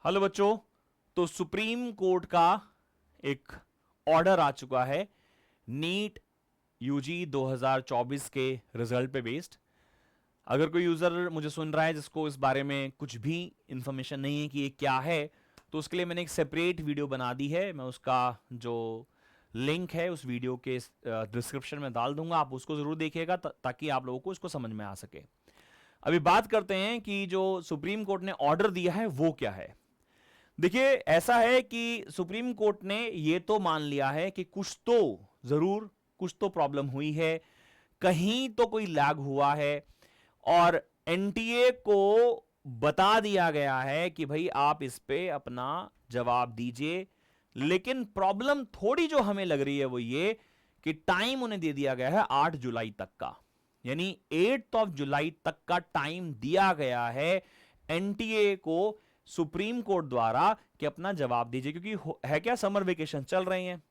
Hello बच्चों। तो supreme court का एक ऑर्डर आ चुका है नीट यूजी 2024 के रिजल्ट पे बेस्ड। अगर कोई यूजर मुझे सुन रहा है जिसको इस बारे में कुछ भी इंफॉर्मेशन नहीं है कि ये क्या है, तो उसके लिए मैंने एक सेपरेट वीडियो बना दी है। मैं उसका जो लिंक है उस वीडियो के डिस्क्रिप्शन में डाल दूंगा, आप उसको जरूर देखिएगा ताकि आप लोगों को इसको समझ में आ सके। अभी बात करते हैं कि जो सुप्रीम कोर्ट ने ऑर्डर दिया है वो क्या है। देखिए, ऐसा है कि सुप्रीम कोर्ट ने यह तो मान लिया है कि कुछ तो प्रॉब्लम हुई है, कहीं तो कोई लैग हुआ है, और एनटीए को बता दिया गया है कि भाई आप इस पे अपना जवाब दीजिए। लेकिन प्रॉब्लम थोड़ी जो हमें लग रही है वो ये कि टाइम उन्हें दे दिया गया है 8 जुलाई तक का, यानी 8 ऑफ जुलाई तक का टाइम दिया गया है एनटीए को सुप्रीम कोर्ट द्वारा कि अपना जवाब दीजिए। क्योंकि है क्या, समर वेकेशन चल रहे हैं।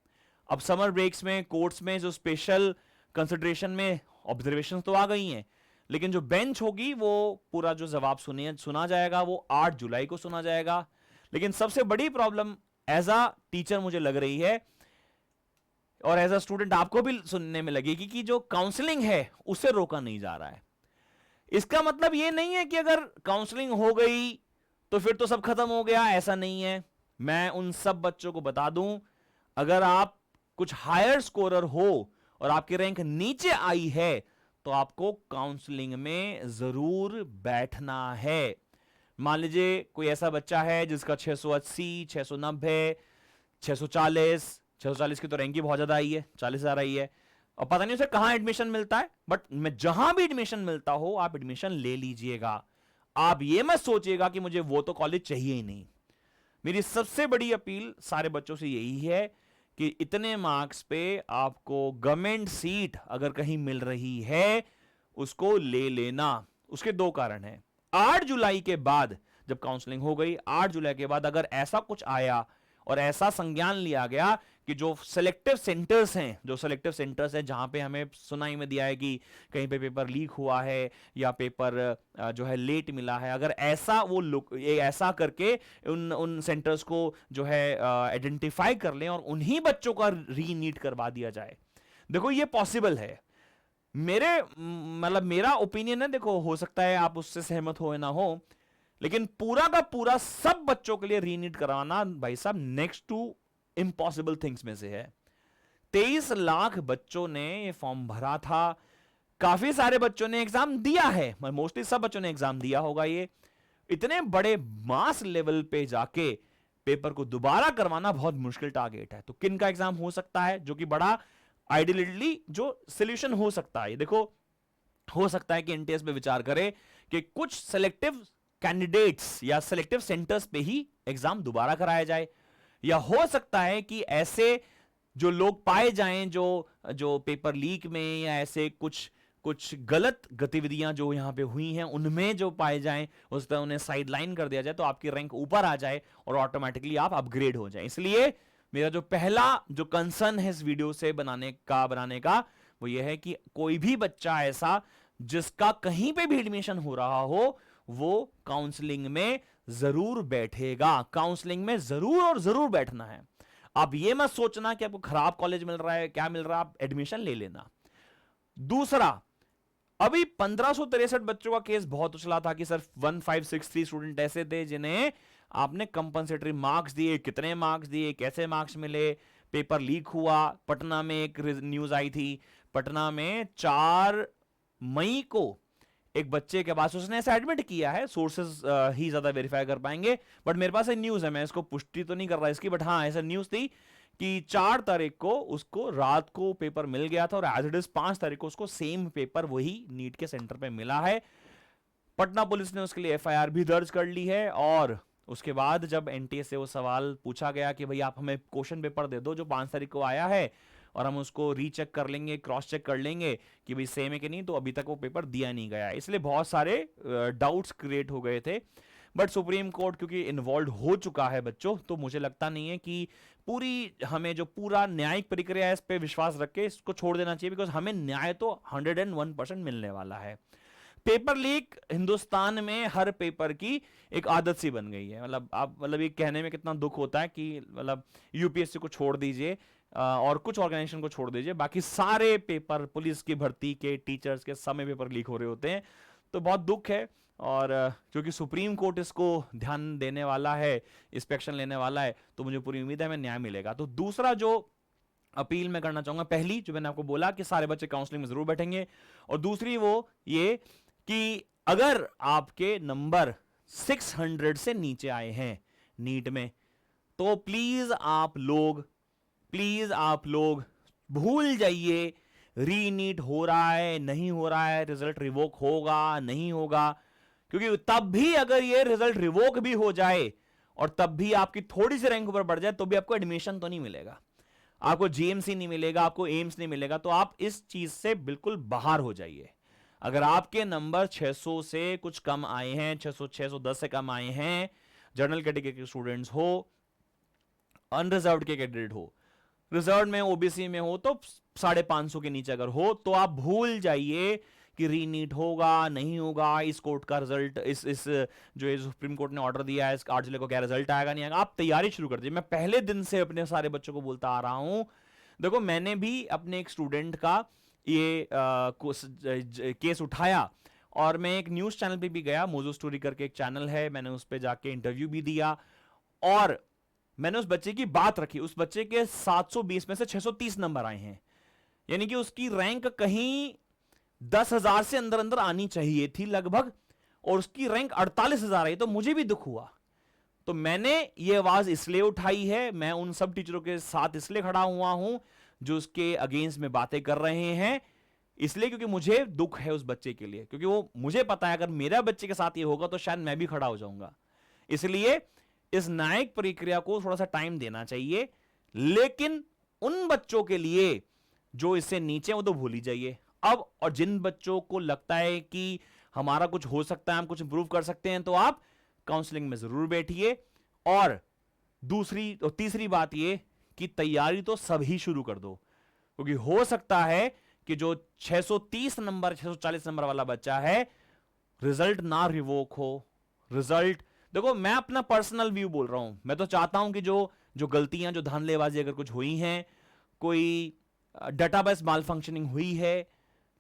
अब समर ब्रेक्स में कोर्ट्स में जो स्पेशल कंसिडरेशन में ऑब्जर्वेशन तो आ गई हैं, लेकिन जो बेंच होगी वो पूरा जो जवाब सुना जाएगा वो 8 जुलाई को सुना जाएगा। लेकिन सबसे बड़ी प्रॉब्लम एज अ टीचर मुझे लग रही है, और एज अ स्टूडेंट आपको भी सुनने में लगेगी, कि जो काउंसलिंग है उसे रोका नहीं जा रहा है। इसका मतलब यह नहीं है कि अगर काउंसलिंग हो गई तो फिर तो सब खत्म हो गया, ऐसा नहीं है। मैं उन सब बच्चों को बता दूं, अगर आप कुछ हायर स्कोरर हो और आपकी रैंक नीचे आई है तो आपको काउंसलिंग में जरूर बैठना है। मान लीजिए कोई ऐसा बच्चा है जिसका 680, 690, 640, 640 की तो रैंक ही बहुत ज्यादा आई है, 40,000 आई है, और पता नहीं उसे कहां एडमिशन मिलता है, बट मैं जहां भी एडमिशन मिलता हो आप एडमिशन ले लीजिएगा। आप ये मत सोचिएगा कि मुझे वो तो कॉलेज चाहिए ही नहीं। मेरी सबसे बड़ी अपील सारे बच्चों से यही है कि इतने मार्क्स पे आपको गवर्नमेंट सीट अगर कहीं मिल रही है उसको ले लेना। उसके दो कारण हैं। 8 जुलाई के बाद जब काउंसलिंग हो गई, 8 जुलाई के बाद अगर ऐसा कुछ आया और ऐसा संज्ञान लिया गया कि जो सिलेक्टिव सेंटर्स हैं जहां पे हमें सुनाई में दिया है कि कहीं पे पेपर लीक हुआ है या पेपर जो है लेट मिला है, अगर ऐसा वो लोग ऐसा करके उन उन सेंटर्स को जो है आइडेंटिफाई कर लें और उन्हीं बच्चों का री नीट करवा दिया जाए, देखो ये पॉसिबल है। मेरा ओपिनियन है, देखो हो सकता है आप उससे सहमत हो या ना हो, लेकिन पूरा का पूरा सब बच्चों के लिए रीनीट कराना भाई साहब नेक्स्ट टू इम्पॉसिबल थिंग्स में से है। 23 लाख बच्चों ने ये फॉर्म भरा था, काफी सारे बच्चों ने एग्जाम दिया है, मोस्टली सब बच्चों ने एग्जाम दिया होगा। ये इतने बड़े मास लेवल पे जाके पेपर को दोबारा करवाना बहुत मुश्किल टारगेट है। तो किन का एग्जाम हो सकता है जो कि बड़ा आइडियली जो सोल्यूशन हो सकता है, देखो हो सकता है कि एनटीएस पे विचार करे कि कुछ सेलेक्टिव कैंडिडेट्स या सेलेक्टिव सेंटर्स पे ही एग्जाम दोबारा कराया जाए, या हो सकता है कि ऐसे जो लोग पाए जाएं जो जो पेपर लीक में या ऐसे कुछ कुछ गलत गतिविधियां जो यहां पे हुई हैं उनमें जो पाए जाएं, उस तरह उन्हें साइडलाइन कर दिया जाए तो आपकी रैंक ऊपर आ जाए और ऑटोमेटिकली आप अपग्रेड हो जाए। इसलिए मेरा जो पहला जो कंसर्न है इस वीडियो से बनाने का वो ये है कि कोई भी बच्चा ऐसा जिसका कहीं पे भी एडमिशन हो रहा हो वो काउंसलिंग में जरूर बैठेगा, काउंसलिंग में जरूर और जरूर बैठना है। आप ये मत सोचना कि आपको खराब कॉलेज मिल रहा है, क्या मिल रहा है, आप एडमिशन ले लेना। दूसरा, अभी 1563 बच्चों का केस बहुत उछला था कि सर 1563 स्टूडेंट ऐसे थे जिन्हें आपने कंपनसेटरी मार्क्स दिए, कितने मार्क्स दिए, कैसे मार्क्स मिले, पेपर लीक हुआ। पटना में एक न्यूज आई थी, पटना में 4 मई को एक बच्चे के पास, उसने ऐसा एडमिट किया है, सोर्सेज ही ज्यादा वेरीफाई कर पाएंगे, बट मेरे पास एक न्यूज है, मैं इसको पुष्टि तो नहीं कर रहा इसकी, बट हाँ ऐसा न्यूज थी कि 4 तारीख को उसको रात को पेपर मिल गया था और एज इट इज 5 तारीख को उसको सेम पेपर वही नीट के सेंटर पे मिला है। पटना पुलिस ने उसके लिए एफआईआर भी दर्ज कर ली है, और उसके बाद जब एनटीए से वो सवाल पूछा गया कि भाई आप हमें क्वेश्चन पेपर दे दो जो 5 तारीख को आया है और हम उसको रीचेक कर लेंगे, क्रॉस चेक कर लेंगे कि भाई सेम है कि नहीं, तो अभी तक वो पेपर दिया नहीं गया, इसलिए बहुत सारे डाउट्स क्रिएट हो गए थे। बट सुप्रीम कोर्ट क्योंकि इन्वॉल्व हो चुका है बच्चों, तो मुझे लगता नहीं है कि हमें जो पूरा न्यायिक प्रक्रिया है इस पर विश्वास रख के इसको छोड़ देना चाहिए, बिकॉज हमें न्याय तो 101% मिलने वाला है। पेपर लीक हिंदुस्तान में हर पेपर की एक आदत सी बन गई है। मतलब आप मतलब ये कहने में कितना दुख होता है कि मतलब यूपीएससी को छोड़ दीजिए और कुछ ऑर्गेनाइजेशन को छोड़ दीजिए, बाकी सारे पेपर, पुलिस की भर्ती के, टीचर्स के, समय पेपर लीक हो रहे होते हैं। तो बहुत दुख है। और क्योंकि सुप्रीम कोर्ट इसको ध्यान देने वाला है, इंस्पेक्शन लेने वाला है, तो मुझे पूरी उम्मीद है हमें न्याय मिलेगा। तो दूसरा जो अपील मैं करना चाहूंगा, पहली जो मैंने आपको बोला कि सारे बच्चे काउंसलिंग में जरूर बैठेंगे, और दूसरी वो ये कि अगर आपके नंबर 600 से नीचे आए हैं नीट में, तो प्लीज आप लोग भूल जाइए रीनीट हो रहा है नहीं हो रहा है, रिजल्ट रिवोक होगा नहीं होगा। क्योंकि तब भी अगर ये रिजल्ट रिवोक भी हो जाए और तब भी आपकी थोड़ी सी रैंक ऊपर बढ़ जाए, तो भी आपको एडमिशन तो नहीं मिलेगा, आपको जीएमसी नहीं मिलेगा, आपको एम्स नहीं मिलेगा। तो आप इस चीज से बिल्कुल बाहर हो जाइए। अगर आपके नंबर 600 से कुछ कम आए हैं, 600 610 से कम आए हैं, जनरल कैटेगरी के स्टूडेंट्स हो, अनरिजर्व्ड के कैंडिडेट हो, रिजर्व में ओबीसी में हो, तो 550 के नीचे अगर हो, तो आप भूल जाइए कि रीनीट होगा नहीं होगा, इस कोर्ट का रिजल्ट, इस जो सुप्रीम कोर्ट ने ऑर्डर दिया है, इस 8 जिले को क्या रिजल्ट आएगा नहीं आएगा। आप तैयारी शुरू कर दीजिए। मैं पहले दिन से अपने सारे बच्चों को बोलता आ रहा हूं, देखो मैंने भी अपने एक स्टूडेंट का ये केस उठाया, और मैं एक न्यूज चैनल पे भी गया, मोजो स्टोरी करके एक चैनल है, मैंने उस पर जाके इंटरव्यू भी दिया, और मैंने उस बच्चे की बात रखी। उस बच्चे के 720 में से 630 नंबर आए हैं, यानी कि उसकी रैंक कहीं 10,000 से अंदर अंदर आनी चाहिए थी लगभग, और उसकी रैंक 48,000 आई। तो मुझे भी दुख हुआ। तो मैंने ये आवाज इसलिए उठाई है, मैं उन सब टीचरों के साथ इसलिए खड़ा हुआ हूं जो उसके अगेंस्ट में बातें कर रहे हैं, इसलिए क्योंकि मुझे दुख है उस बच्चे के लिए, क्योंकि वो मुझे पता है अगर मेरा बच्चे के साथ ये होगा तो शायद मैं भी खड़ा हो जाऊंगा। इसलिए इस न्यायिक प्रक्रिया को थोड़ा सा टाइम देना चाहिए, लेकिन उन बच्चों के लिए जो इससे नीचे वो तो भूल ही जाइए अब। और जिन बच्चों को लगता है कि हमारा कुछ हो सकता है, हम कुछ इंप्रूव कर सकते हैं, तो आप काउंसलिंग में जरूर बैठिए। और दूसरी और तीसरी बात ये कि तैयारी तो सभी शुरू कर दो, क्योंकि हो सकता है कि जो 630 नंबर 640 नंबर वाला बच्चा है, रिजल्ट ना रिवोक हो। रिजल्ट देखो, मैं अपना पर्सनल व्यू बोल रहा हूं, मैं तो चाहता हूं कि जो जो गलतियां, जो धांधलेबाजी अगर कुछ हुई हैं, कोई डेटाबेस माल फंक्शनिंग हुई है,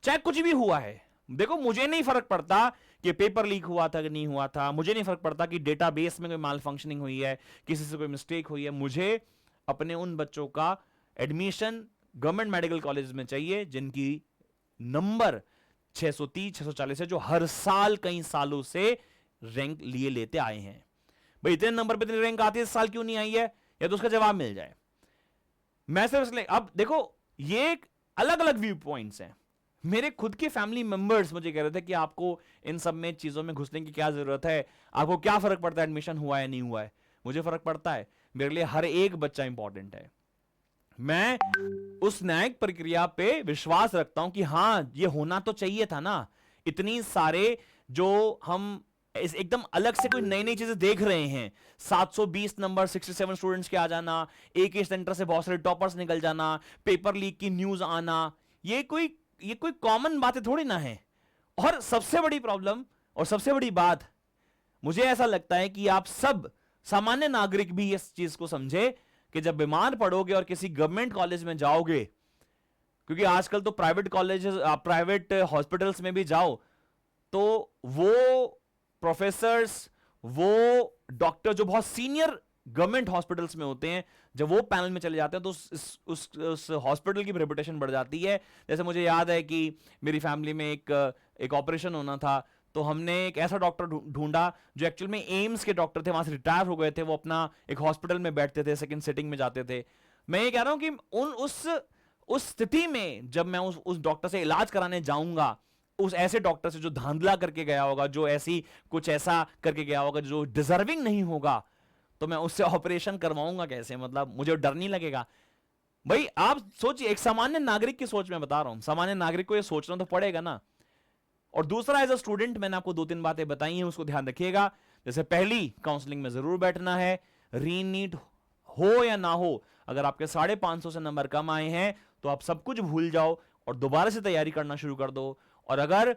चाहे कुछ भी हुआ है, देखो मुझे नहीं फर्क पड़ता कि पेपर लीक हुआ था कि नहीं हुआ था, मुझे नहीं फर्क पड़ता कि डेटाबेस में कोई माल फंक्शनिंग हुई है, किसी से कोई मिस्टेक हुई है। मुझे अपने उन बच्चों का एडमिशन गवर्नमेंट मेडिकल कॉलेज में चाहिए जिनकी नंबर 630 640 है, जो हर साल कई सालों से रैंक लिए लेते आए हैं। भाई इतने नंबर पे इतनी रैंक आती है, इस साल क्यों नहीं आई है, या तो उसका जवाब मिल जाए। मैं सिर्फ अब देखो, ये अलग अलग व्यू पॉइंट्स हैं। मेरे खुद के फैमिली मेंबर्स मुझे कह रहे थे कि आपको इन सब में चीजों में घुसने की क्या जरूरत है, आपको क्या फर्क पड़ता है एडमिशन हुआ है नहीं हुआ है। मुझे फर्क पड़ता है, मेरे लिए हर एक बच्चा इंपॉर्टेंट है। मैं उस न्यायिक प्रक्रिया पे विश्वास रखता हूं कि हां ये होना तो चाहिए था ना। इतनी सारे जो हम एकदम अलग से कोई नई नई चीजें देख रहे हैं, 720 नंबर 67 स्टूडेंट्स के आ जाना, एक ही सेंटर से बहुत सारे टॉपर्स निकल जाना, पेपर लीक की न्यूज आना, ये कोई कॉमन बातें थोड़ी ना है। और सबसे बड़ी प्रॉब्लम और सबसे बड़ी बात, मुझे ऐसा लगता है कि आप सब सामान्य नागरिक भी इस चीज को समझे कि जब बीमार पड़ोगे और किसी गवर्नमेंट कॉलेज में जाओगे, क्योंकि आजकल तो प्राइवेट कॉलेजेस, प्राइवेट हॉस्पिटल्स में भी जाओ, तो वो प्रोफेसर्स, वो डॉक्टर जो बहुत सीनियर गवर्नमेंट हॉस्पिटल्स में होते हैं, जब वो पैनल में चले जाते हैं तो उस हॉस्पिटल की रेपुटेशन बढ़ जाती है। जैसे मुझे याद है कि मेरी फैमिली में एक ऑपरेशन होना था, तो हमने एक ऐसा डॉक्टर ढूंढा जो एक्चुअल में एम्स के डॉक्टर थे, वहां से रिटायर हो गए थे, वो अपना एक हॉस्पिटल में बैठते थे, सेकंड सिटिंग में जाते थे। मैं ये कह रहा हूं कि उस स्थिति में जब मैं उस डॉक्टर से इलाज कराने जाऊंगा, उस ऐसे डॉक्टर से जो धांधला करके गया होगा, जो कुछ ऐसा करके गया होगा जो डिजर्विंग नहीं होगा, तो मैं उससे ऑपरेशन करवाऊंगा कैसे? मतलब मुझे डर नहीं लगेगा? भाई आप सोचिए, एक सामान्य नागरिक की सोच में बता रहा हूं, सामान्य नागरिक को ये सोचना तो पड़ेगा ना। और दूसरा, एज अ स्टूडेंट मैंने आपको 2-3 बातें बताई हैं, उसको ध्यान रखिएगा। जैसे पहली, काउंसलिंग में जरूर बैठना है, रीनीट हो या ना हो, अगर आपके 550 से नंबर कम आए हैं तो आप सब कुछ भूल जाओ और दोबारा से तैयारी करना शुरू कर दो। और अगर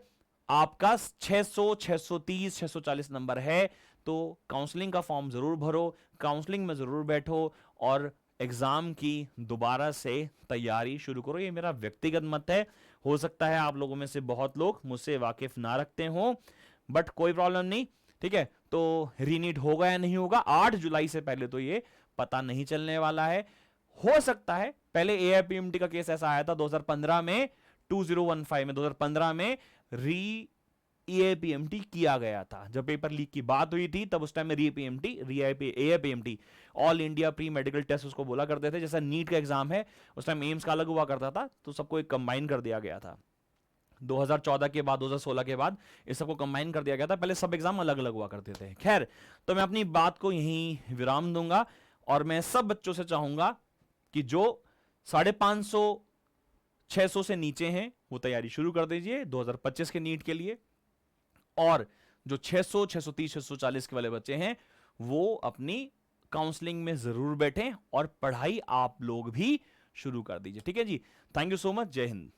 आपका 600, 630, 640 नंबर है तो काउंसलिंग का फॉर्म जरूर भरो, काउंसलिंग में जरूर बैठो और एग्जाम की दोबारा से तैयारी शुरू करो। ये मेरा व्यक्तिगत मत है, हो सकता है आप लोगों में से बहुत लोग मुझसे वाकिफ ना रखते हो, बट कोई प्रॉब्लम नहीं, ठीक है। तो रीनीट होगा या नहीं होगा 8 जुलाई से पहले तो ये पता नहीं चलने वाला है। हो सकता है, पहले एआईपीएमटी का केस ऐसा आया था 2015 में, 2015 में 2015 में री एआईपीएमटी किया गया था। जब पेपर लीक की बात हुई थी तब उस टाइम में AIPMT all India pre medical test उसको बोला करते थे। जैसा नीट का एग्जाम है, उस टाइम एम्स का अलग हुआ करता था, तो सबको एक कंबाइन कर दिया गया था। 2014 के बाद 2016 के बाद इस सबको कंबाइन कर दिया गया था, पहले सब एग्जाम अलग अलग हुआ करते थे। खैर, तो मैं अपनी बात को यहीं विराम दूंगा और मैं सब बच्चों से चाहूंगा कि जो 550 600 से नीचे हैं वो तैयारी शुरू कर दीजिए 2025 के नीट के लिए, और जो 600, 630, 640 के वाले बच्चे हैं वो अपनी काउंसलिंग में जरूर बैठें और पढ़ाई आप लोग भी शुरू कर दीजिए। ठीक है जी, थैंक यू सो मच, जय हिंद।